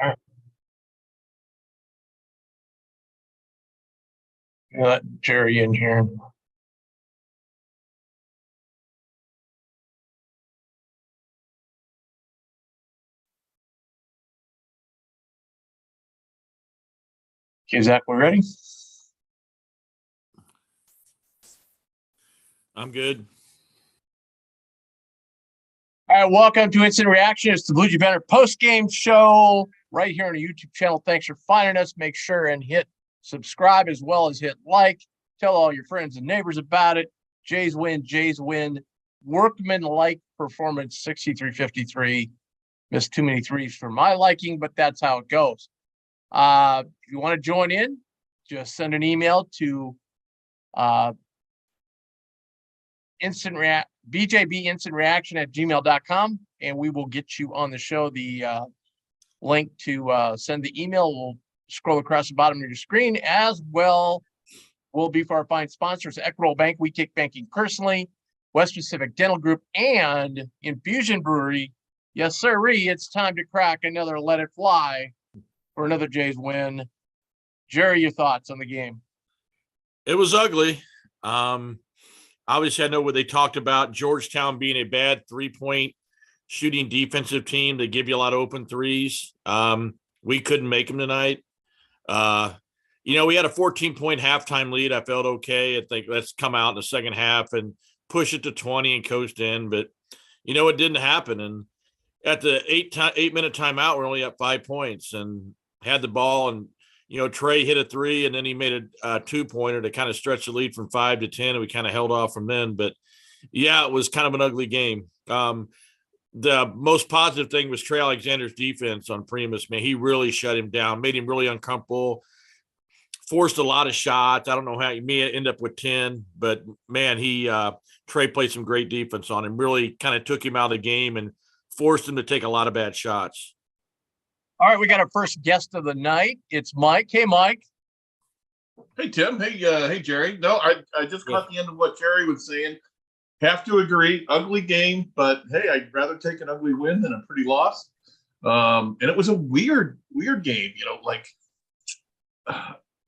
All right. Let Jerry in here. Okay, Zach, we're ready. I'm good. All right, welcome to Instant Reaction. It's the Blue Jay Banner post-game show right here on the YouTube channel. Thanks for finding us. Make sure and hit subscribe as well as hit like. Tell all your friends and neighbors about it. Jays win. Jays win. Workman-like performance, 63-53. Missed too many threes for my liking, but that's how it goes. If you want to join in, just send an email to bjbinstantreaction@gmail.com, and we will get you on the show. The link to send the email will scroll across the bottom of your screen, as well will be for our fine sponsors, Equitable Bank, We Take Banking Personally, West Pacific Dental Group, and Infusion Brewery. Yes, sirree, it's time to crack another Let It Fly for another Jays win. Jerry, your thoughts on the game? It was ugly. Obviously, I know what they talked about Georgetown being a bad 3-point shooting defensive team. They give you a lot of open threes. We couldn't make them tonight. We had a 14-point halftime lead. I felt okay. I think let's come out in the second half and push it to 20 and coast in. But, it didn't happen. And at the 8-minute timeout, we're only up 5 points and had the ball. And, Trey hit a 3, and then he made a 2-pointer to kind of stretch the lead from 5 to 10. And we kind of held off from then. But, yeah, it was kind of an ugly game. The most positive thing was Trey Alexander's defense on Primus. Man, he really shut him down, made him really uncomfortable, forced a lot of shots. I don't know how he may end up with 10, but man, Trey played some great defense on him, really kind of took him out of the game and forced him to take a lot of bad shots. All right, we got our first guest of the night. It's Mike. Hey, Mike. Hey, Tim. Hey, Jerry. No, I just caught the end of what Jerry was saying. Have to agree. Ugly game, but hey, I'd rather take an ugly win than a pretty loss. And it was a weird game.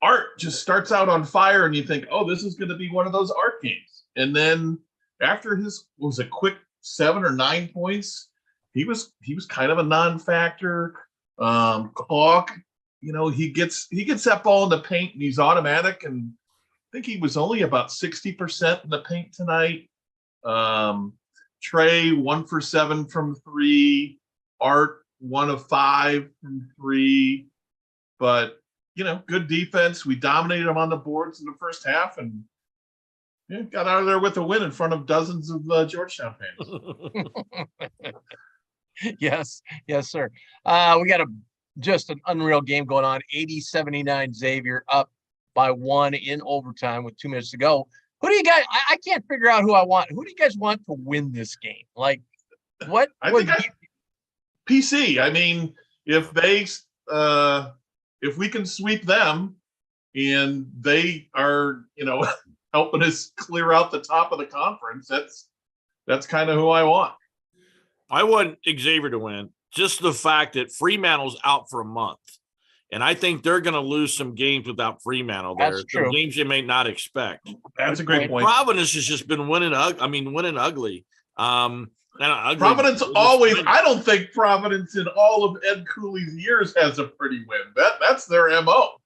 Art just starts out on fire, and you think, oh, this is going to be one of those Art games. And then after his was a quick 7 or 9 points, he was kind of a non-factor. Clock, he gets that ball in the paint and he's automatic. And I think he was only about 60% in the paint tonight. Trey 1 for 7 from 3. Art 1 of 5 from 3. But good defense. We dominated them on the boards in the first half and got out of there with a win in front of dozens of Georgetown fans. Yes, sir. We got just an unreal game going on. 80-79 Xavier up by 1 in overtime with 2 minutes to go. Who do you guys? I can't figure out who I want. Who do you guys want to win this game? Like, what? PC. I mean, if we can sweep them, and they are, helping us clear out the top of the conference, that's kind of who I want. I want Xavier to win. Just the fact that Fremantle's out for a month. And I think they're going to lose some games without Fremantle there. That's true. Some games they may not expect. That's a great point. Providence has just been winning ugly. Providence always – I don't think Providence in all of Ed Cooley's years has a pretty win. That's their MO.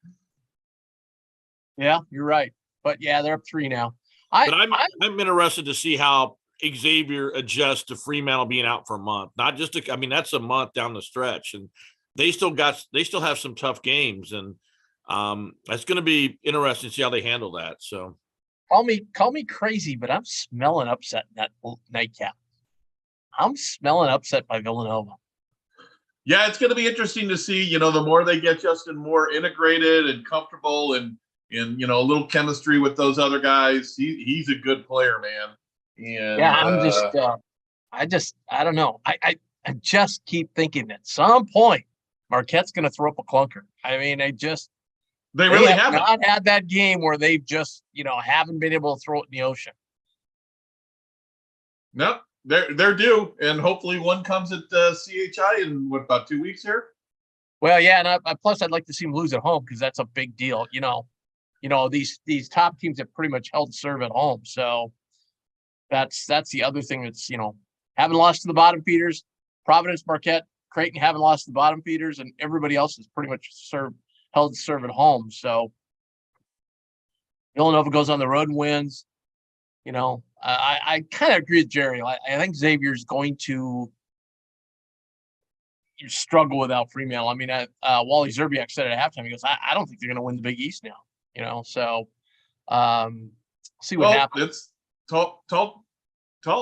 Yeah, you're right. But, yeah, they're up 3 now. I'm interested to see how Xavier adjusts to Fremantle being out for a month. Not just that's a month down the stretch. And they still have some tough games, and it's going to be interesting to see how they handle that. So, call me crazy, but I'm smelling upset in that nightcap. I'm smelling upset by Villanova. Yeah, it's going to be interesting to see. The more they get Justin more integrated and comfortable, and a little chemistry with those other guys. He's a good player, man. And yeah, I don't know. I just keep thinking at some point Marquette's going to throw up a clunker. I mean, they really have not had that game where they've just, haven't been able to throw it in the ocean. No, they're due, and hopefully one comes at CHI in about 2 weeks here. Well, yeah, and plus I'd like to see them lose at home because that's a big deal. These top teams have pretty much held serve at home, so that's the other thing that's haven't lost to the bottom feeders. Providence, Marquette, Creighton haven't lost to the bottom feeders, and everybody else is pretty much held serve at home. So Villanova goes on the road and wins. I kind of agree with Jerry. I think Xavier's going to struggle without Fremantle. I mean, Wally Zerbiak said at halftime, he goes, I don't think they're going to win the Big East now, so see what happens. It's tall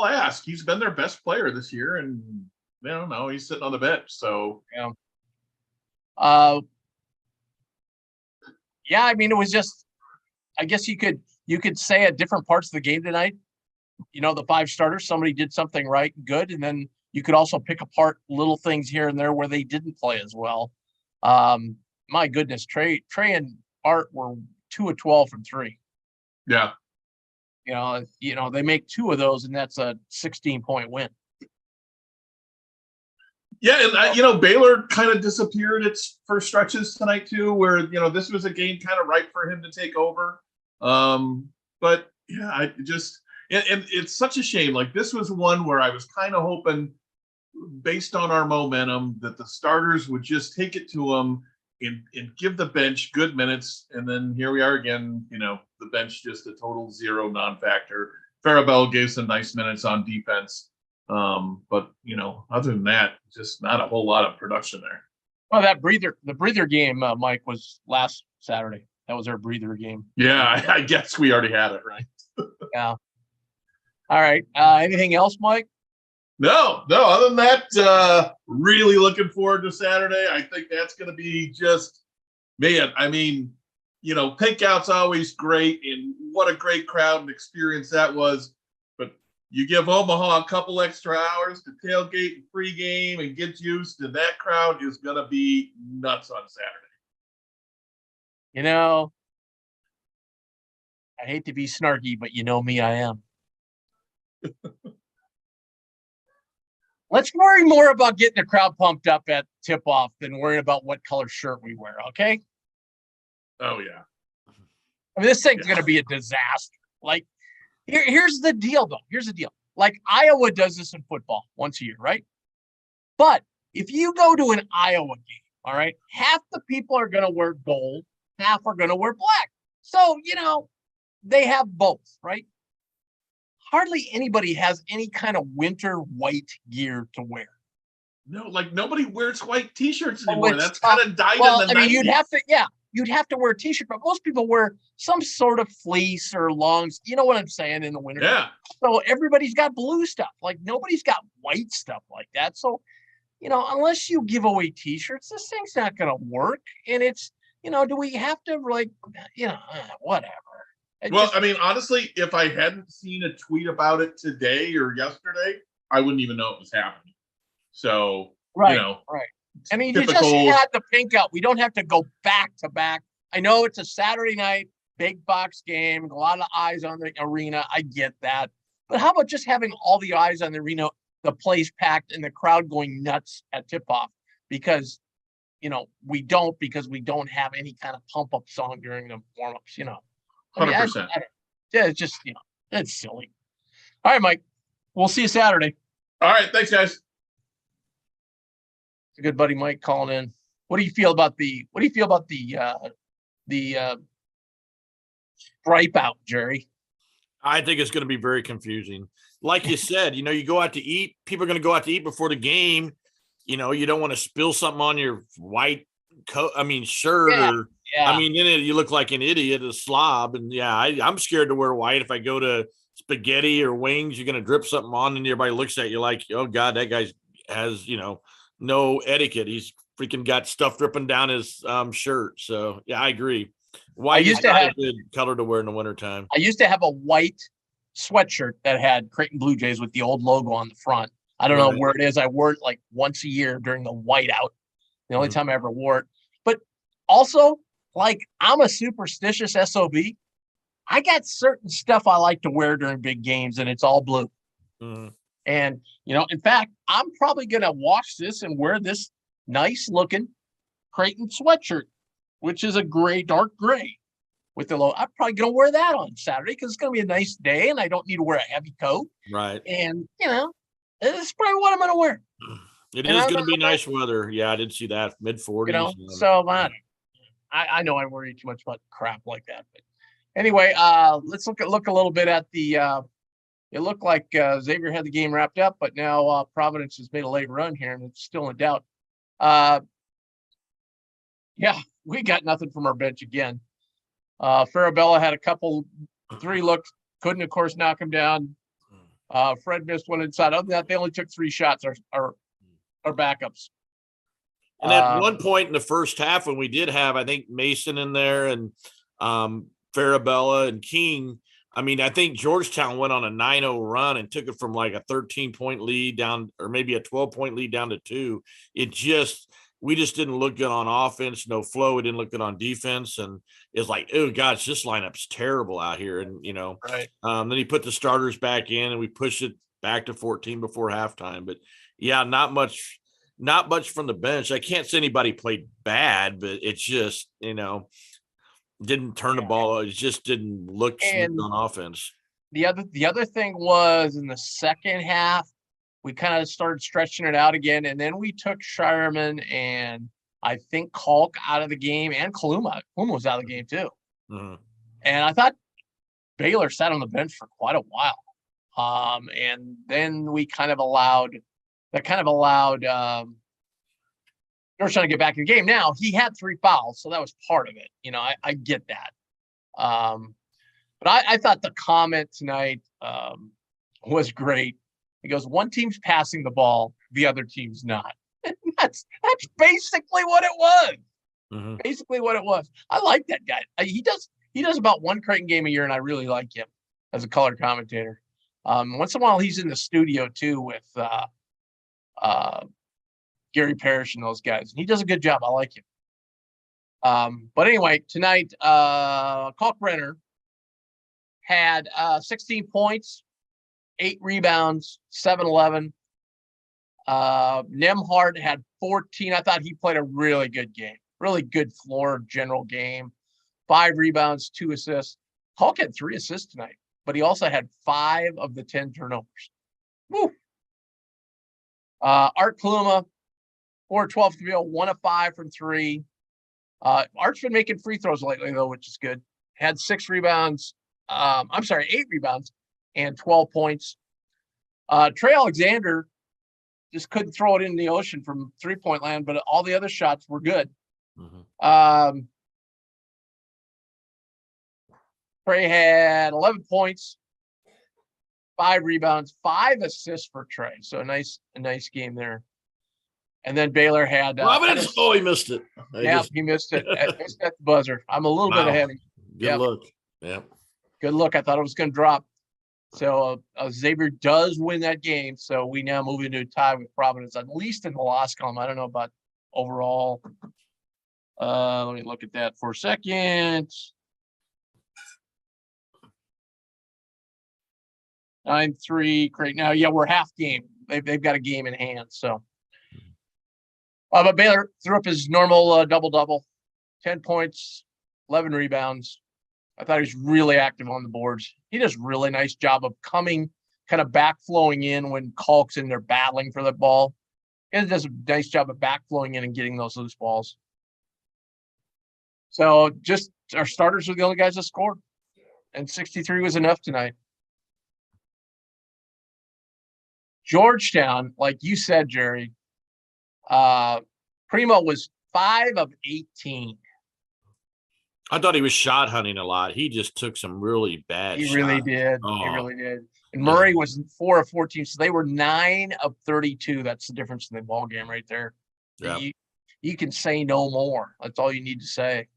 ask. He's been their best player this year, and I don't know, he's sitting on the bench. So yeah, I mean, it was just, I guess you could say at different parts of the game tonight, the 5 starters, somebody did something right, good, and then you could also pick apart little things here and there where they didn't play as well. My goodness, Trey and Art were 2 of 12 from 3. Yeah. They make 2 of those, and that's a 16-point win. Yeah, and Baylor kind of disappeared its first stretches tonight too, where this was a game kind of ripe for him to take over. But yeah, and it's such a shame. Like, this was one where I was kind of hoping, based on our momentum, that the starters would just take it to them and give the bench good minutes. And then here we are again, the bench just a total zero non-factor. Farabelle gave some nice minutes on defense. But other than that, just not a whole lot of production there. Well, the breather game, Mike, was last Saturday. That was our breather game. Yeah, I guess we already had it, right? Yeah. All right. Anything else, Mike? No. Other than that, really looking forward to Saturday. I think that's going to be just, man. I mean, Pink Out's always great, and what a great crowd and experience that was. But you give Omaha a couple extra hours to tailgate and pregame and get used to that crowd is going to be nuts on Saturday. I hate to be snarky, but me, I am. Let's worry more about getting the crowd pumped up at tip-off than worrying about what color shirt we wear, okay? Oh, yeah. I mean, this thing's going to be a disaster. Like, here's the deal, though. Here's the deal. Like, Iowa does this in football once a year, right? But if you go to an Iowa game, all right, half the people are going to wear gold, half are going to wear black. So, they have both, right? Hardly anybody has any kind of winter white gear to wear. No, like nobody wears white T-shirts anymore. That's kind of died in the 90s. You'd have to wear a T-shirt, but most people wear some sort of fleece or longs. You know what I'm saying, in the winter. Yeah. So everybody's got blue stuff. Like, nobody's got white stuff like that. So, unless you give away T-shirts, this thing's not going to work. And it's, do we have to whatever. I mean, honestly, if I hadn't seen a tweet about it today or yesterday, I wouldn't even know it was happening. So, right. I mean, typical... you just had the Pink Out. We don't have to go back to back. I know it's a Saturday night, big box game, a lot of eyes on the arena. I get that. But how about just having all the eyes on the arena, the place packed, and the crowd going nuts at tip-off? Because, we don't have any kind of pump-up song during the warm-ups, 100%. It's just, it's silly. All right, Mike. We'll see you Saturday. All right. Thanks, guys. It's a good buddy, Mike, calling in. What do you feel about the stripe out, Jerry? I think it's going to be very confusing. Like you said, you go out to eat. People are going to go out to eat before the game. You don't want to spill something on your white coat. Shirt or. Yeah. Then you look like an idiot, a slob. And yeah, I'm scared to wear white. If I go to spaghetti or wings, you're going to drip something on and everybody looks at you like, oh God, that guy has, no etiquette. He's freaking got stuff dripping down his shirt. So yeah, I agree. White is not a good color to wear in the wintertime. I used to have a white sweatshirt that had Creighton Blue Jays with the old logo on the front. I don't know where it is. I wore it like once a year during the whiteout. The only time I ever wore it. But also, like, I'm a superstitious SOB. I got certain stuff I like to wear during big games, and it's all blue. Mm-hmm. And, in fact, I'm probably going to wash this and wear this nice looking Creighton sweatshirt, which is a gray, dark gray with the logo. I'm probably going to wear that on Saturday because it's going to be a nice day and I don't need to wear a heavy coat. Right. And, it's probably what I'm going to wear. It And is I'm going to be not- nice weather. Yeah, I did see that mid-40s. So man, I know I worry too much about crap like that. But anyway, let's look a little bit at the. It looked like Xavier had the game wrapped up, but now Providence has made a late run here, and it's still in doubt. Yeah, we got nothing from our bench again. Farabella had a couple 3 looks, couldn't of course knock him down. Fred missed one inside. Other than that, they only took 3 shots. Our backups. And at one point in the first half, when we did have, I think, Mason in there and Farabella and King, I mean, I think Georgetown went on a 9-0 run and took it from like a 13-point lead down, or maybe a 12-point lead down to 2. We just didn't look good on offense, no flow. We didn't look good on defense. And it's like, oh gosh, this lineup's terrible out here. And, right. Then he put the starters back in and we pushed it back to 14 before halftime. But yeah, not much from the bench. I can't say anybody played bad, but it's just, didn't turn the ball. It just didn't look smooth on offense. The other thing was in the second half, we kind of started stretching it out again, and then we took Shireman and I think Kalk out of the game, and Kaluma. Kaluma was out of the game too. Mm-hmm. And I thought Baylor sat on the bench for quite a while. And then we kind of allowed Georgetown to get back in the game. Now he had 3 fouls, so that was part of it. I get that. But I thought the comment tonight was great. He goes, one team's passing the ball, the other team's not. And that's basically what it was. Mm-hmm. Basically what it was. I like that guy. He does about 1 Creighton game a year, and I really like him as a color commentator. Once in a while, he's in the studio too with Gary Parrish and those guys. He does a good job. I like him. But anyway, tonight, Kalkbrenner had 16 points, 8 rebounds, 7-11. Nemhart had 14. I thought he played a really good game. Really good floor general game. 5 rebounds, 2 assists. Kalk had 3 assists tonight, but he also had 5 of the 10 turnovers. Woo! Art Kaluma, 4-12 from the field, 1 of 5 from 3. Art's been making free throws lately, though, which is good. Had 8 rebounds and 12 points. Trey Alexander just couldn't throw it in the ocean from 3-point land, but all the other shots were good. Mm-hmm. Trey had 11 points, 5 rebounds, 5 assists for Trey. So a nice game there. And then Baylor had Providence. He missed it. He missed it. Missed at the buzzer. I'm a little bit ahead. Good look. Yeah. Good look. I thought it was going to drop. So Xavier does win that game. So we now move into a tie with Providence, at least in the loss column. I don't know about overall. Let me look at that for a second. 9-3. Great. Now, yeah, we're half game. They've got a game in hand. So, but Baylor threw up his normal double-double, 10 points, 11 rebounds. I thought he was really active on the boards. He does a really nice job of coming, kind of backflowing in when Kalk's in there battling for the ball. He does a nice job of backflowing in and getting those loose balls. So just our starters were the only guys that scored. And 63 was enough tonight. Georgetown, like you said, Jerry, Primo was 5 of 18. I thought he was shot hunting a lot. He just took some really bad shots. He really did. Oh. He really did. And Murray was 4 of 14, so they were 9 of 32. That's the difference in the ball game right there. Yeah. You can say no more. That's all you need to say.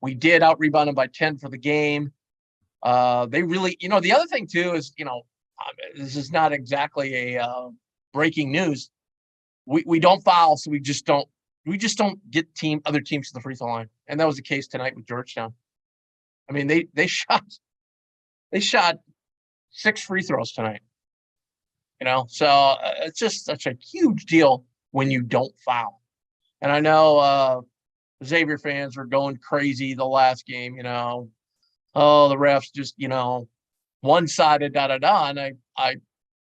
We did out-rebound them by 10 for the game. They really, the other thing too is, this is not exactly a breaking news. We don't foul, so we just don't get other teams to the free throw line, and that was the case tonight with Georgetown. I mean, they shot 6 free throws tonight. So it's just such a huge deal when you don't foul, And I know Xavier fans were going crazy the last game, oh, the refs just, one-sided, da-da-da. And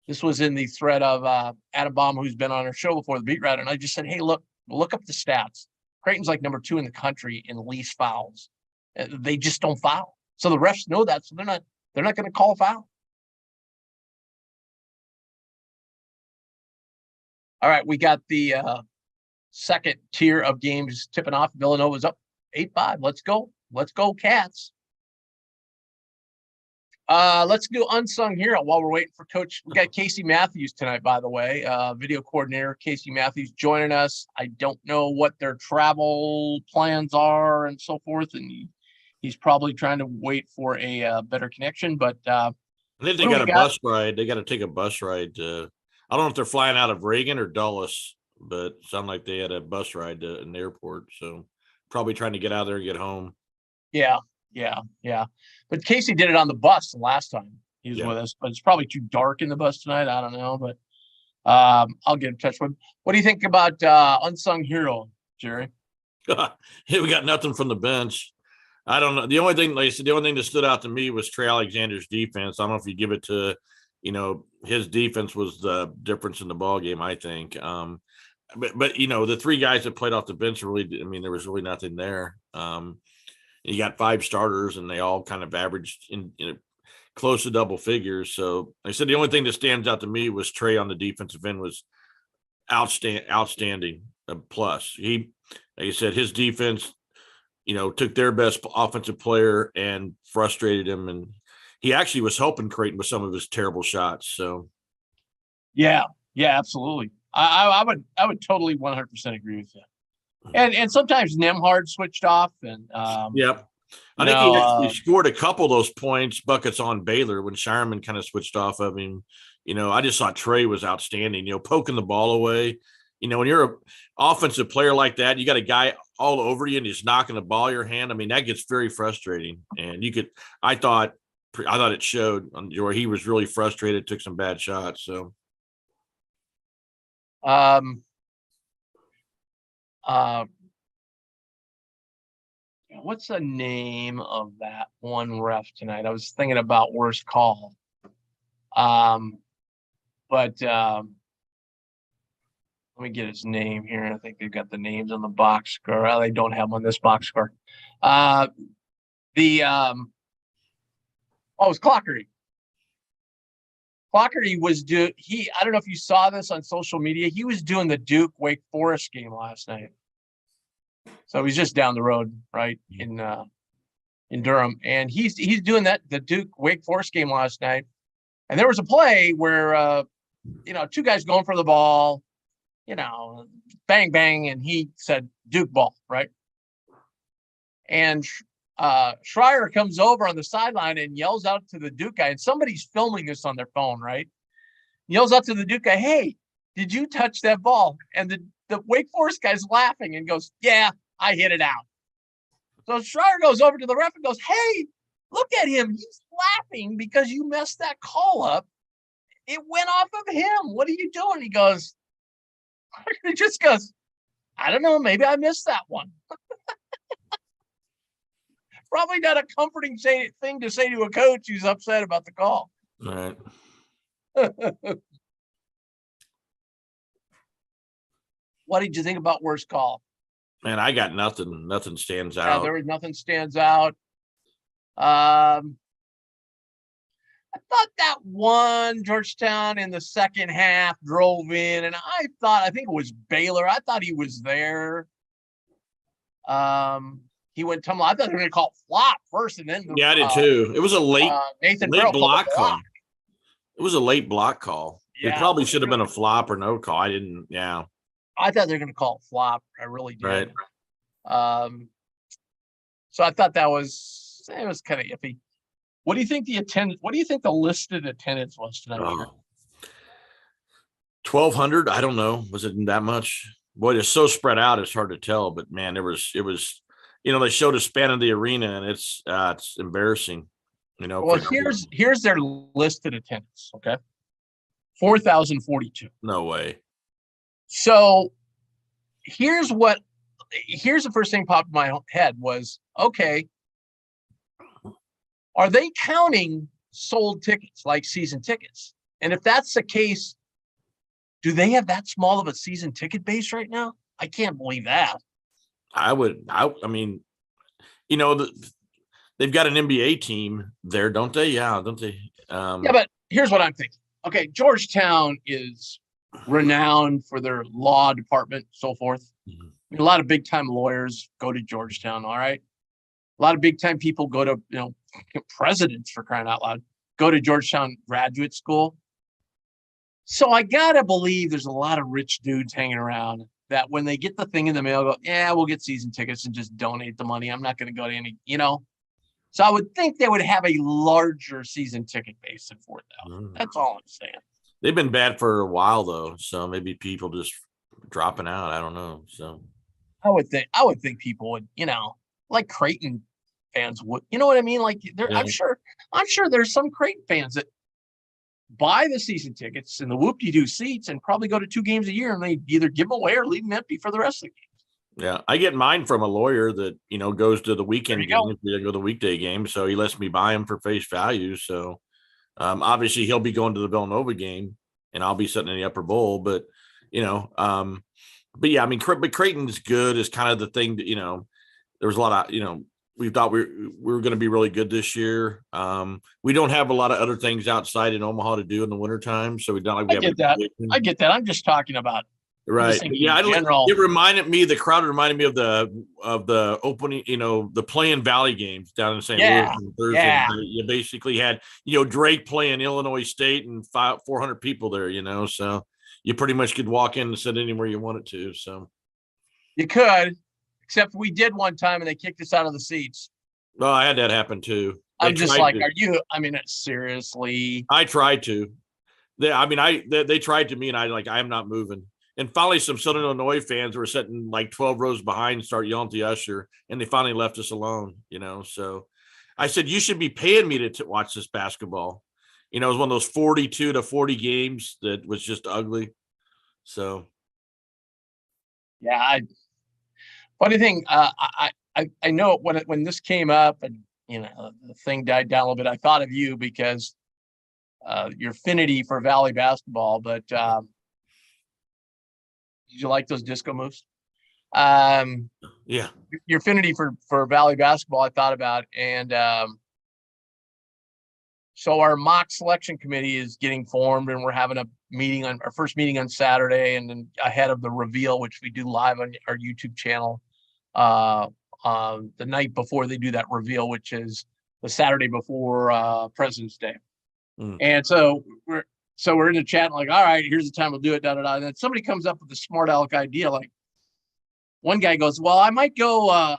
this was in the thread of Adam Baum, who's been on our show before, the beat writer. And I just said, hey, look up the stats. Creighton's like number 2 in the country in least fouls. They just don't foul. So the refs know that. So they're not going to call a foul. All right. We got the second tier of games tipping off. Villanova's up 8-5. Let's go. Let's go, Cats. Let's do unsung hero while we're waiting for Coach. We got Casey Matthews tonight, by the way, video coordinator Casey Matthews joining us. I don't know what their travel plans are and so forth, and he's probably trying to wait for a better connection. But I think they got a bus ride. They got to take a bus ride. I don't know if they're flying out of Reagan or Dulles, but it sounded like they had a bus ride to an airport. So probably trying to get out there and get home. Yeah. But Casey did it on the bus the last time he was with us, but it's probably too dark in the bus tonight. I don't know, but I'll get in touch with him. What do you think about unsung hero, Jerry? Hey, we got nothing from the bench. I don't know. The only thing that stood out to me was Trey Alexander's defense. I don't know if you give it to, his defense was the difference in the ball game, I think. But the 3 guys that played off the bench there was really nothing there. You got 5 starters, and they all kind of averaged in close to double figures. So I said the only thing that stands out to me was Trey on the defensive end was outstanding. Plus, like I said, his defense, took their best offensive player and frustrated him, and he actually was helping Creighton with some of his terrible shots. So, yeah, absolutely. I would totally 100% agree with you. And sometimes Nemhard switched off, and yep. I think he actually scored a couple of those buckets on Baylor when Shireman kind of switched off of him. I just thought Trey was outstanding. poking the ball away. When you're an offensive player like that, you got a guy all over you and he's knocking the ball in your hand. That gets very frustrating. And I thought it showed where he was really frustrated, took some bad shots. So, what's the name of that one ref tonight? I was thinking about worst call. But let me get his name here. I think they've got the names on the box score. Well, they don't have them on this box score. It was Clockery. Clockery was I don't know if you saw this on social media. He was doing the Duke Wake Forest game last night. So he's just down the road, right, in Durham. And he's doing the Duke Wake Forest game last night. And there was a play where 2 guys going for the ball, bang, bang, and he said Duke ball, right? And Schreier comes over on the sideline and yells out to the Duke guy, and somebody's filming this on their phone, right? Yells out to the Duke guy, hey, did you touch that ball? And the Wake Forest guy's laughing and goes, yeah, I hit it out. So Schreier goes over to the ref and goes, hey, look at him. He's laughing because you messed that call up. It went off of him. What are you doing? He just goes, I don't know. Maybe I missed that one. Probably not a comforting thing to say to a coach who's upset about the call. All right. What did you think about worst call? Man, I got nothing. Nothing stands out. There was nothing stands out. I thought that one Georgetown in the second half drove in, and I think it was Baylor. I thought he was there. He went tumbling. I thought they were going to call it flop first, and then I did too. It was a late block call. It was a late block call. Yeah, it probably should have been a flop or no call. I didn't. Yeah, I thought they were going to call it flop. I really did. Right. So I thought it was kind of iffy. What do you think the listed attendance was tonight? 1,200. I don't know. Was it that much? Boy, it's so spread out. It's hard to tell. But man, it was. They showed a span of the arena, and it's embarrassing. Well, here's their listed attendance. Okay, 4,042. No way. So here's the first thing popped in my head was, okay, are they counting sold tickets like season tickets? And if that's the case, do they have that small of a season ticket base right now? I can't believe that. I mean, they've got an NBA team there, don't they? Yeah, don't they? Yeah, but here's what I'm thinking. Okay, Georgetown is renowned for their law department, so forth. I mean, a lot of big time lawyers go to Georgetown. All right, a lot of big time people go to presidents, for crying out loud, go to Georgetown graduate school. So I gotta believe there's a lot of rich dudes hanging around that when they get the thing in the mail, go, yeah, we'll get season tickets and just donate the money. I'm not going to go to any, So I would think they would have a larger season ticket base than 4,000. That's all I'm saying. They've been bad for a while though, so maybe people just dropping out. I don't know. So I would think people would, like Creighton fans would. You know what I mean? Like yeah. I'm sure there's some Creighton fans that buy the season tickets and the whoop-de-doo seats and probably go to 2 games a year, and they either give them away or leave them empty for the rest of the games. Yeah, I get mine from a lawyer that goes to the weekend games. He doesn't go to the weekday games, so he lets me buy them for face value. So obviously he'll be going to the Villanova game, and I'll be sitting in the upper bowl. But but yeah, I mean, but Creighton's good is kind of the thing that there was a lot of we thought we were going to be really good this year. We don't have a lot of other things outside in Omaha to do in the wintertime, so we don't like. I get that. I'm just talking about right. Yeah, it reminded me. The crowd reminded me of the opening. The playing Valley games down in St. Louis on Thursday. Yeah. You basically had Drake playing Illinois State and 400 people there. So you pretty much could walk in and sit anywhere you wanted to. So you could. Except we did one time and they kicked us out of the seats. Well, I had that happen too. I'm just like, are you? I mean, seriously. I tried to. They tried to me, and I am not moving. And finally, some Southern Illinois fans were sitting like 12 rows behind and start yelling at the usher, and they finally left us alone. So I said, you should be paying me to watch this basketball. It was one of those 42 to 40 games that was just ugly. So, yeah, funny thing, I know when this came up and the thing died down a little bit, I thought of you because your affinity for Valley basketball. But did you like those disco moves? Yeah, your affinity for Valley basketball, I thought about, and so our mock selection committee is getting formed, and we're having our first meeting on Saturday, and then ahead of the reveal, which we do live on our YouTube channel. The night before they do that reveal, which is the Saturday before President's Day. And so we're in the chat like, all right, here's the time we'll do it. And then somebody comes up with a smart aleck idea. Like one guy goes, well, I might go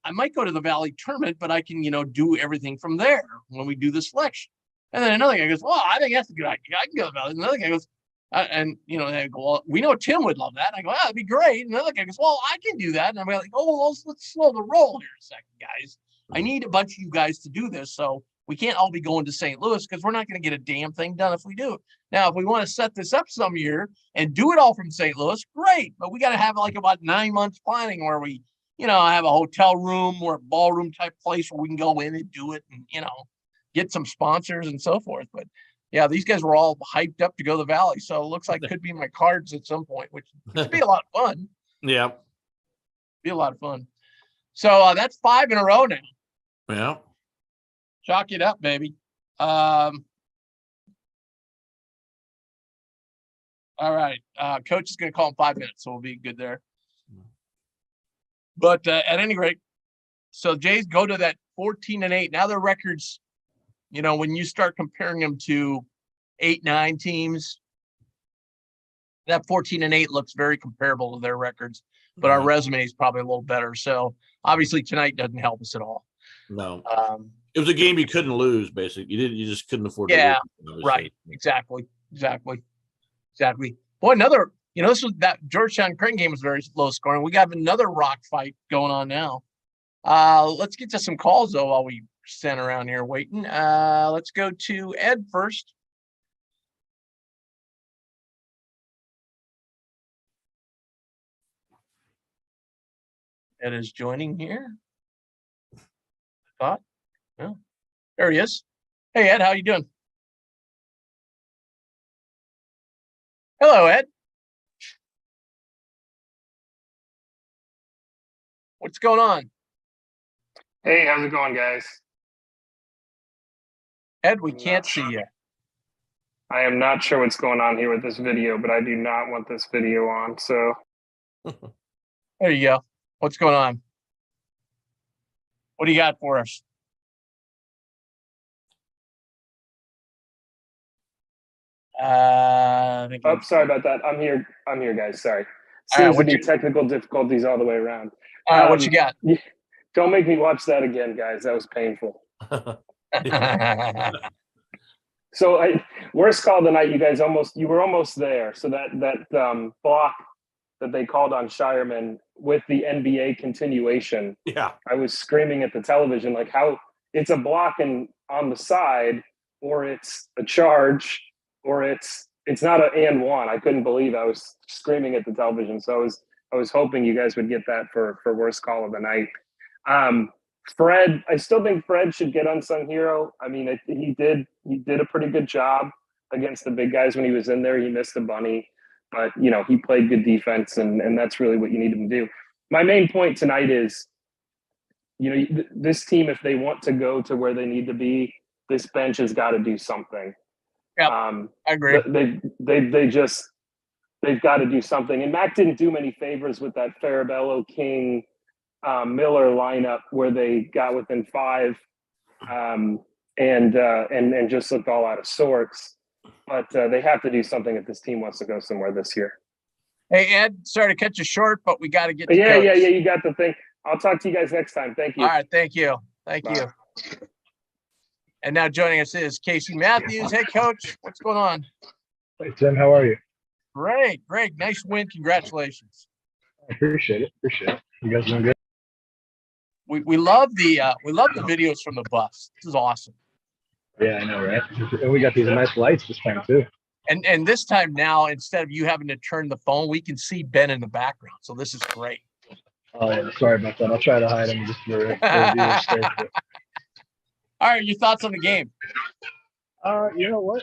to the Valley tournament, but I can, do everything from there when we do the selection. And then another guy goes, well, I think that's a good idea. I can go to the Valley. Another guy goes, they go, well, we know Tim would love that. And I go, oh, that'd be great. And another guy goes, well, I can do that. And I'm like, oh, well, let's slow the roll here a second, guys. I need a bunch of you guys to do this. So we can't all be going to St. Louis because we're not going to get a damn thing done if we do. Now, if we want to set this up some year and do it all from St. Louis, great. But we got to have like about 9 months planning where we, have a hotel room or a ballroom type place where we can go in and do it and, get some sponsors and so forth. But yeah, these guys were all hyped up to go to the Valley. So it looks like it could be my cards at some point, which would be a lot of fun. Yeah. Be a lot of fun. So that's 5 in a row now. Yeah. Chalk it up, baby. All right. Coach is going to call in 5 minutes, so we'll be good there. But at any rate, so Jays go to that 14-8. Now their records, when you start comparing them to 8-9 teams, that 14-8 looks very comparable to their records, but our resume is probably a little better. So obviously tonight doesn't help us at all. No. It was a game you couldn't lose, basically. You just couldn't afford to lose. Yeah, right. Exactly. Boy, another, this was that Georgetown Creighton game was very low scoring. We got another rock fight going on now. Let's get to some calls though while we stand around here waiting. Let's go to Ed first. Ed is joining here. Thought? No. There he is. Hey, Ed, how you doing? Hello, Ed. What's going on? Hey, how's it going, guys? Ed, we can't see you. I am not sure what's going on here with this video, but I do not want this video on. So There you go. What's going on? What do you got for us? I think oh, sorry about that. I'm here, guys. Sorry. All right, Seems to be technical difficulties all the way around. all right, what you got? Don't make me watch that again, guys. That was painful. So worst call of the night, you guys you were almost there. So that block that they called on Shireman with the NBA continuation. Yeah. I was screaming at the television, like how it's a block on the side, or it's a charge, or it's not an and one. I couldn't believe I was screaming at the television. So I was hoping you guys would get that for worst call of the night. Fred, I still think Fred should get unsung hero. I mean, he did a pretty good job against the big guys when he was in there. He missed a bunny, but he played good defense, and that's really what you need him to do. My main point tonight is, this team, if they want to go to where they need to be, this bench has got to do something. Yeah, I agree. They've got to do something. And Mac didn't do many favors with that Farabello, King, Miller lineup where they got within 5 and just looked all out of sorts. But they have to do something if this team wants to go somewhere this year. Hey, Ed, sorry to cut you short, but we got to get to Yeah, coach. you got the thing. I'll talk to you guys next time. Thank you. All right, thank you. Thank Bye. you. And now joining us is Casey Matthews. Hey, Coach, what's going on? Hey, Tim, how are you? Great. Nice win. Congratulations. I appreciate it. You guys doing good? We love the videos from the bus. This is awesome. Yeah, I know, right? And we got these nice lights this time too. And this time now, instead of you having to turn the phone, we can see Ben in the background. So this is great. Oh yeah, sorry about that. I'll try to hide them just for viewers' sake. All right, your thoughts on the game? You know what?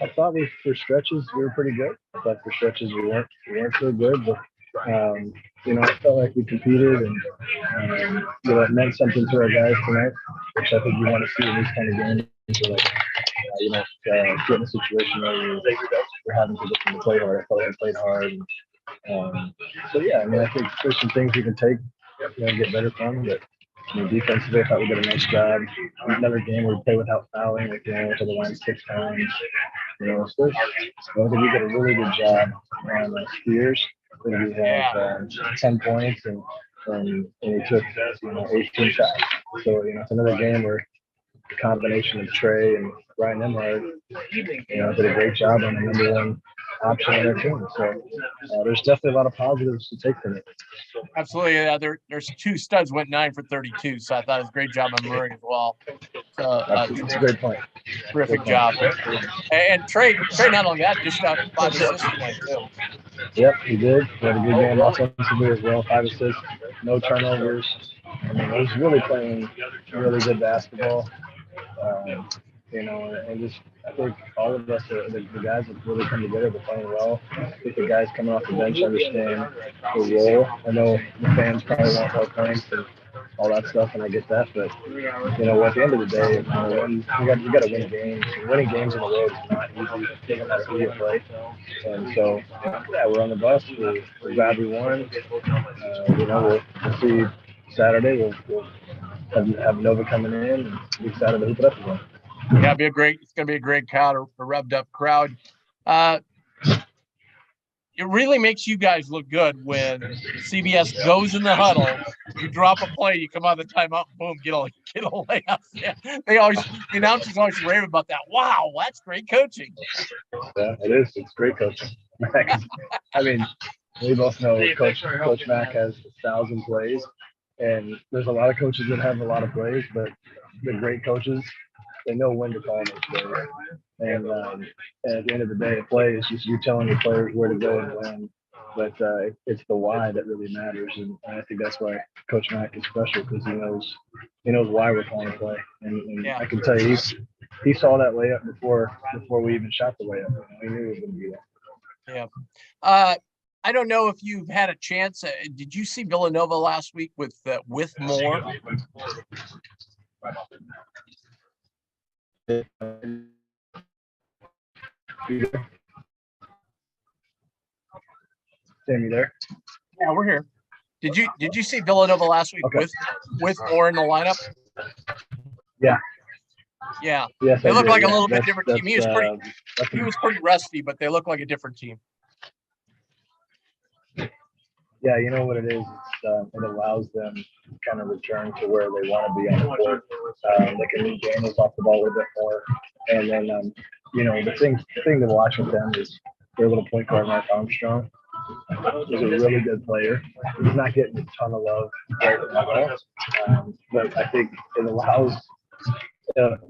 I thought for stretches we were pretty good. I thought for stretches we weren't so good, but I felt like we competed, and it meant something to our guys tonight, which I think we want to see in these kind of games. So like, get in a situation where we're having to play hard. I felt like we played hard. So yeah, I mean, I think there's some things we can take, get better from, but. Defensively, I thought we did a nice job. Another game where we play without fouling, to the line 6 times. So I think we did a really good job on Spears. We had 10 points and he took 18 shots. So it's another game where the combination of Trey and Ryan Emhart, did a great job on the number 1 option on their team. So there's definitely a lot of positives to take from it. Absolutely. There's 2 studs went 9 for 32. So I thought it was a great job on Murray as well. So that's a great point. Terrific job. And Trey, not only that, just got 5 assists tonight too. Yep, he did. He had a good game offensively as well. 5 assists, no turnovers. I mean, he was really playing really good basketball. And just I think all of us, the guys have really come together. They're playing well. I think the guys coming off the bench understand the role. I know the fans probably want more points and all that stuff, and I get that. But at the end of the day, you got to win games. Winning games on the road is not easy. It doesn't matter who you play. And so, we're on the bus. We're glad we won. We'll see Saturday. We'll have Nova coming in and be excited to hoop it up again. Yeah, it's gonna be a great crowd, a revved up crowd. It really makes you guys look good when CBS goes in the huddle, you drop a play, you come out of the timeout, boom, get a layup. Yeah. The announcers always rave about that. Wow, that's great coaching. Yeah, it is. It's great coaching. I mean, we both know Coach Mack has 1,000 plays, and there's a lot of coaches that have a lot of plays, but the great coaches, they know when to call those plays. And at the end of the day, a play is just you telling the players where to go and when. but it's the why that really matters, and I think that's why Coach Mack is special, because he knows why we're calling the play, and Yeah. I can tell you he saw that layup before we even shot the layup. He knew it was going to be there. Yeah. I don't know if you've had a chance. Did you see Villanova last week with more? Sam, you there? Yeah, we're here. Did you see Villanova last week with more in the lineup? Yeah. Yeah. Yes, They look like a little bit That's- different team. He was pretty rusty, but they look like a different team. Yeah, you know what it is? It allows them to kind of return to where they want to be on the court. They can move Daniels off the ball a little bit more. And then, the thing to watch with them is their little point guard, Mark Armstrong. He's a really good player. He's not getting a ton of love right now. But I think it allows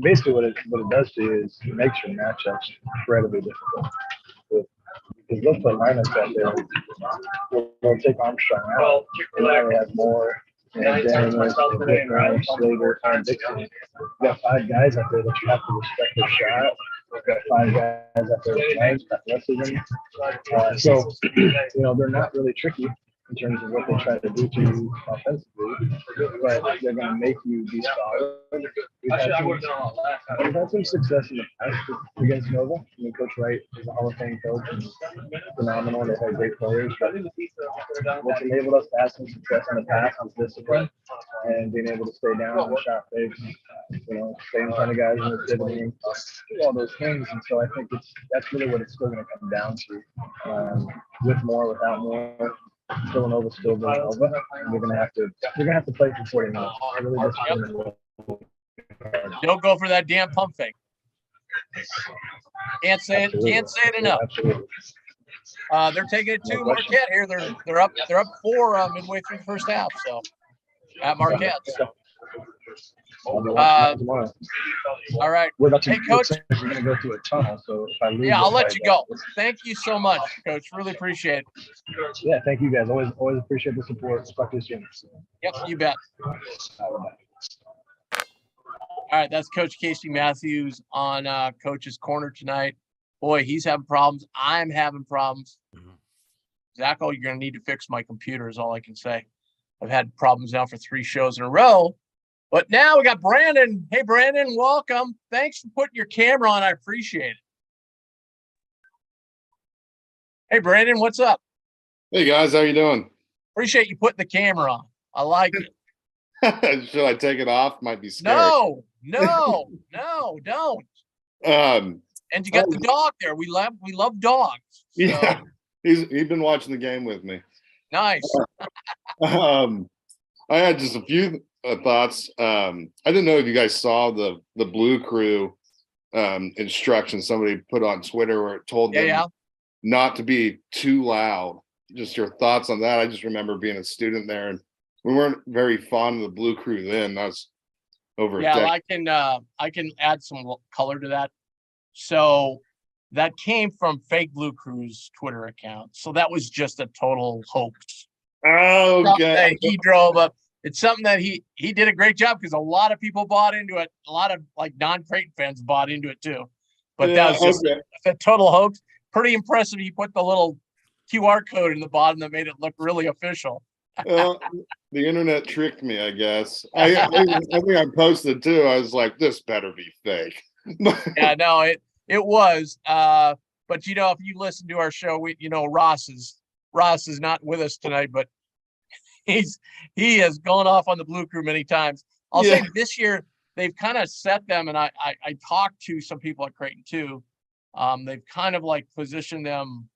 basically what it does to you is it makes your matchups incredibly difficult. Because they'll put lineups out there. They'll take Armstrong out. And now they have more. And Daniels, Slater, and Dixon. You've got 5 guys out there that you have to respect their shot. You've got 5 guys out there with legs, not less of them. So, they're not really tricky in terms of what they try to do to you offensively, but they're going to make you be solid. We've had some success in the past against Nova. I mean, Coach Wright is a Hall of Fame coach and phenomenal. They've had great players, but what's enabled us to have some success in the past is discipline and being able to stay down on shot fakes, stay in front of guys when they're pivoting, do all those things. And so I think that's really what it's still going to come down to. With more, without more. Villanova's still Villanova. They're gonna have to play for 40 minutes. Really Don't go for that damn pump fake. Can't say it enough. Absolutely. They're taking it to Marquette here. They're up 4 midway through the first half. So at Marquette. All right. We're about to, hey, Coach. We're going to go through a tunnel, so if I lose, I'll let you go. Thank you so much, Coach. Really appreciate it. Yeah, thank you guys. Always appreciate the support. Talk to you soon. Yep, you bet. All right, that's Coach Casey Matthews on Coach's Corner tonight. Boy, he's having problems. I'm having problems. Zacho, you're going to need to fix my computer is all I can say. I've had problems now for 3 shows in a row. But now we got Brandon. Hey, Brandon, welcome. Thanks for putting your camera on. I appreciate it. Hey, Brandon, what's up? Hey, guys. How you doing? Appreciate you putting the camera on. I like it. Should I take it off? Might be scary. No, don't. And you got the dog there. We love dogs. So. Yeah, he's been watching the game with me. Nice. I had just a few thoughts. I didn't know if you guys saw the Blue Crew instructions somebody put on Twitter where it told them not to be too loud. Just your thoughts on that. I just remember being a student there, and we weren't very fond of the Blue Crew then. That was over. I can add some color to that. So that came from Fake Blue Crew's Twitter account. So that was just a total hoax. Okay. He drove up. It's something that he did a great job because a lot of people bought into it. A lot of non-Creighton fans bought into it too. But that was just a total hoax. Pretty impressive. He put the little QR code in the bottom that made it look really official. The internet tricked me, I guess. I think I posted too. I was like, this better be fake. Yeah, no, it was. But if you listen to our show, Ross is not with us tonight, but he has gone off on the Blue Crew many times. I'll say this year they've kind of set them, and I talked to some people at Creighton too. They've kind of positioned them.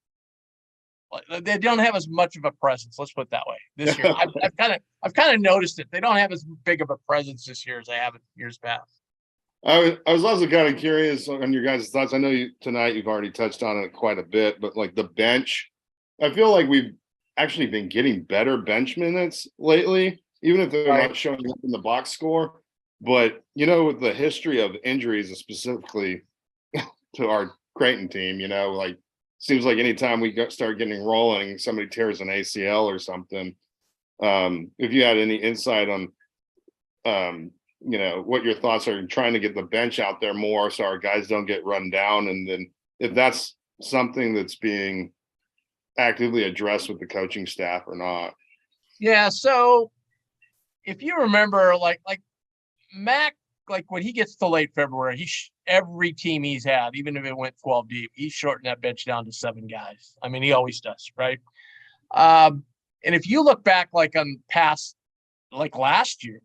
They don't have as much of a presence. Let's put it that way. This year, I've kind of noticed it. They don't have as big of a presence this year as they have in years past. I was also kind of curious on your guys' thoughts. I know tonight you've already touched on it quite a bit, but the bench, I feel like we've actually been getting better bench minutes lately, even if they're not showing up in the box score. But with the history of injuries, specifically to our Creighton team, seems like anytime we start getting rolling, somebody tears an ACL or something. If you had any insight on, what your thoughts are in trying to get the bench out there more so our guys don't get run down, and then if that's something that's being actively addressed with the coaching staff or not. Yeah. So if you remember, like Mac, like when he gets to late February, every team he's had, even if it went 12 deep, he's shortened that bench down to 7 guys. I mean, he always does, right? And if you look back, like on past, like last year,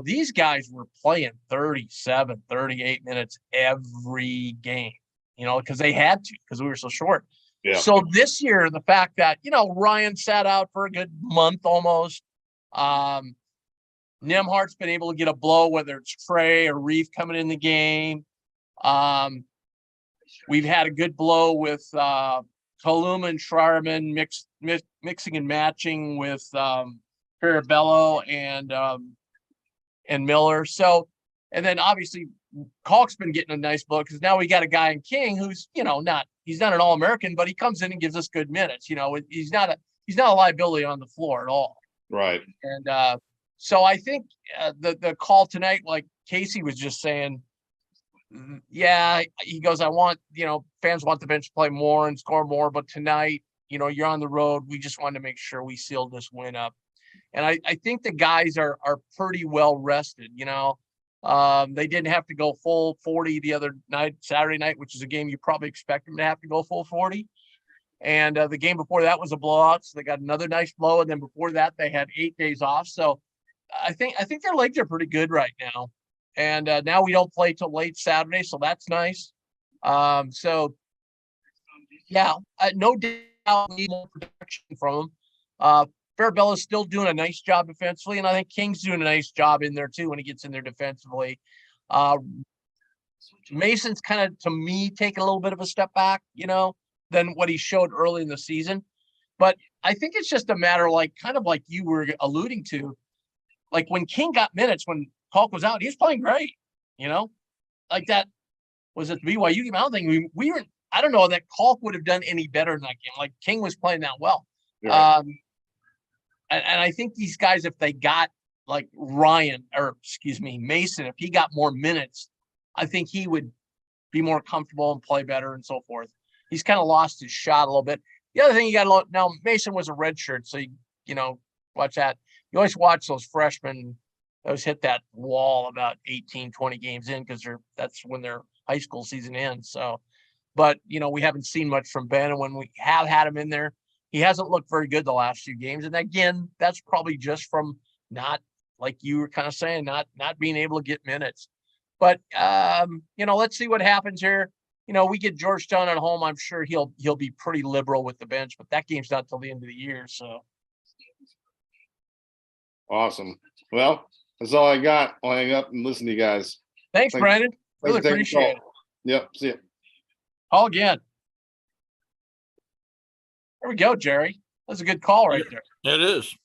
these guys were playing 37, 38 minutes every game, because they had to, because we were so short. Yeah. So this year, the fact that, Ryan sat out for a good month almost. Nemhart's been able to get a blow, whether it's Trey or Reef coming in the game. We've had a good blow with Kaluma and Schreierman mixing and matching with Parabello and Miller. So, and then obviously Kalk's been getting a nice blow because now we got a guy in King who's, he's not an All-American, but he comes in and gives us good minutes. He's not a liability on the floor at all. Right. And so I think the call tonight, like Casey was just saying, yeah, he goes, I want, fans want the bench to play more and score more, but tonight, you're on the road. We just wanted to make sure we sealed this win up. And I think the guys are pretty well rested, they didn't have to go full 40 the other night, Saturday night, which is a game you probably expect them to have to go full 40. And the game before that was a blowout. So they got another nice blow. And then before that, they had 8 days off. So I think their legs are pretty good right now. And now we don't play till late Saturday. So that's nice. So yeah, no doubt we need more protection from them. Farabella's still doing a nice job defensively. And I think King's doing a nice job in there too when he gets in there defensively. Mason's kind of, to me, taking a little bit of a step back, than what he showed early in the season. But I think it's just a matter kind of like you were alluding to, like when King got minutes, when Kalk was out, he was playing great, like that was at the BYU game. I don't think I don't know that Kalk would have done any better in that game. Like King was playing that well. Right. And I think these guys, if they got like Mason, if he got more minutes, I think he would be more comfortable and play better and so forth. He's kind of lost his shot a little bit. The other thing you got to now, Mason was a redshirt, so watch that. You always watch those freshmen, those hit that wall about 18, 20 games in because that's when their high school season ends. So, but we haven't seen much from Ben, and when we have had him in there, he hasn't looked very good the last few games. And again, that's probably just from not, like you were kind of saying, not being able to get minutes. But let's see what happens here. We get Georgetown at home. I'm sure he'll be pretty liberal with the bench, but that game's not till the end of the year. So awesome. Well, that's all I got. I'll hang up and listen to you guys. Thanks, Brandon. Really appreciate it. Yep. See you. Call again. There we go, Jerry. That's a good call right there. It is.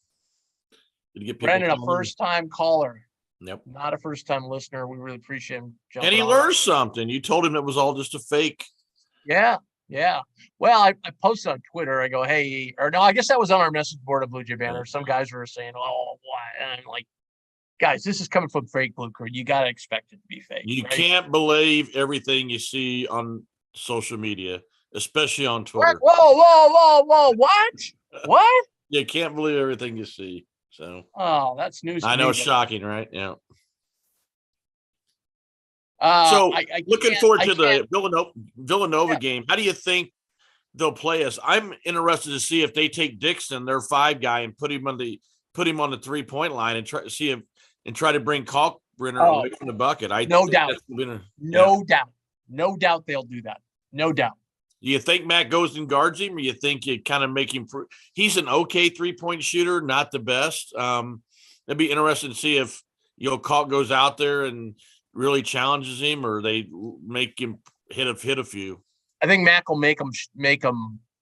Did you get Brandon, a first-time caller. Yep. Not a first-time listener. We really appreciate him. And he learned something. You told him it was all just a fake. Yeah. Well, I posted on Twitter. I go, hey, or no, I guess that was on our message board of Blue Jay Banner. Some guys were saying, oh, why? And I'm like, guys, this is coming from fake Blue Crew. You got to expect it to be fake. You right? can't believe everything you see on social media, especially on Twitter. Whoa. What? You can't believe everything you see. So, oh, that's news. I know it's shocking, right? Yeah. So looking forward to the Villanova game. How do you think they'll play us? I'm interested to see if they take Dixon, their 5 guy, and put him on the 3-point line and try to bring Kalkbrenner away from the bucket. No doubt they'll do that. No doubt. Do you think Matt goes and guards him, or you think you kind of make him? He's an okay 3-point shooter, not the best. It'd be interesting to see if Kalk goes out there and really challenges him, or they make him hit a few. I think Mac will make him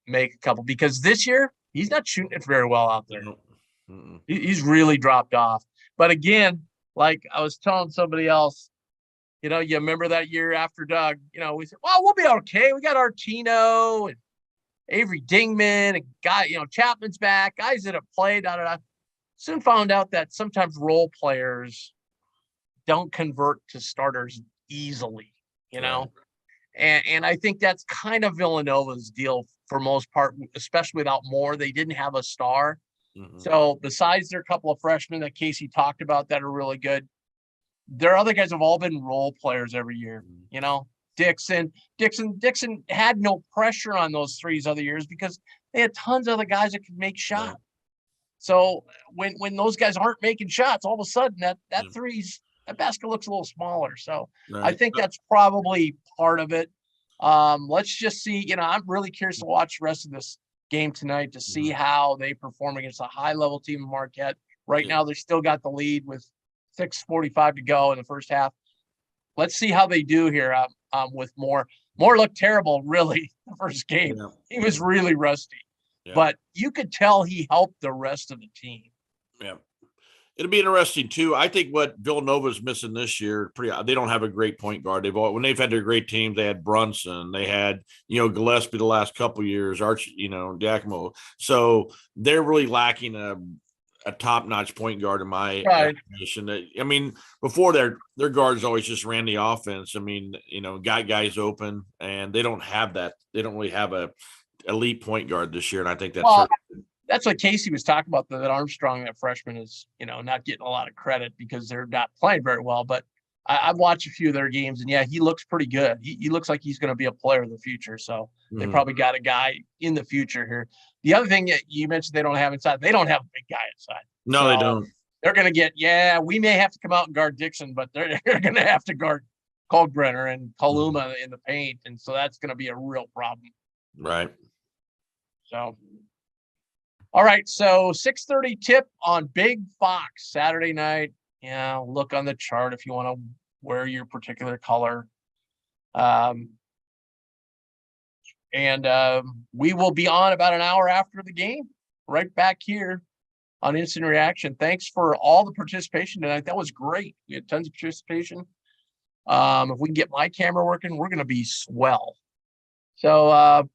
make a couple, because this year he's not shooting it very well out there. Mm-mm. He's really dropped off. But again, like I was telling somebody else, you remember that year after Doug, we said, well, we'll be okay. We got Artino and Avery Dingman, a guy, Chapman's back, guys that have played, soon found out that sometimes role players don't convert to starters easily, Right. And I think that's kind of Villanova's deal for most part, especially without Moore. They didn't have a star. Mhm. So besides their couple of freshmen that Casey talked about that are really good, their other guys have all been role players every year, Dixon had no pressure on those threes other years because they had tons of other guys that could make shots. Right. So when those guys aren't making shots, all of a sudden that Yeah. that basket looks a little smaller. So I Right. think that's probably part of it. Let's just see, I'm really curious to watch the rest of this game tonight to see how they perform against a high level team in Marquette. Right Yeah. now, they still got the lead with 6:45 to go in the first half. Let's see how they do here with Moore. Moore looked terrible, really, the first game. Yeah. He was really rusty, Yeah. but you could tell he helped the rest of the team. Yeah. It'll be interesting too. I think what Villanova's missing this year, they don't have a great point guard. When they've had their great teams, they had Brunson, they had, Gillespie the last couple of years, Archie, Giacomo. So they're really lacking a top-notch point guard in my estimation. I mean, before their guards always just ran the offense. I mean, got guys open, and they don't have that. They don't really have a elite point guard this year, and I think that's what Casey was talking about, that Armstrong, that freshman, is, not getting a lot of credit because they're not playing very well. But I've watched a few of their games, and he looks pretty good. He looks like he's going to be a player in the future. So they probably got a guy in the future here. The other thing that you mentioned they don't have inside, they don't have a big guy inside. No, so they don't. They're going to get, we may have to come out and guard Dixon, but they're going to have to guard Kalkbrenner and Kaluma in the paint. And so that's going to be a real problem. Right. So. All right, so 6:30 tip on Big Fox Saturday night. Look on the chart if you want to wear your particular color. We will be on about an hour after the game, right back here on Instant Reaction. Thanks for all the participation tonight. That was great. We had tons of participation. If we can get my camera working, we're going to be swell. So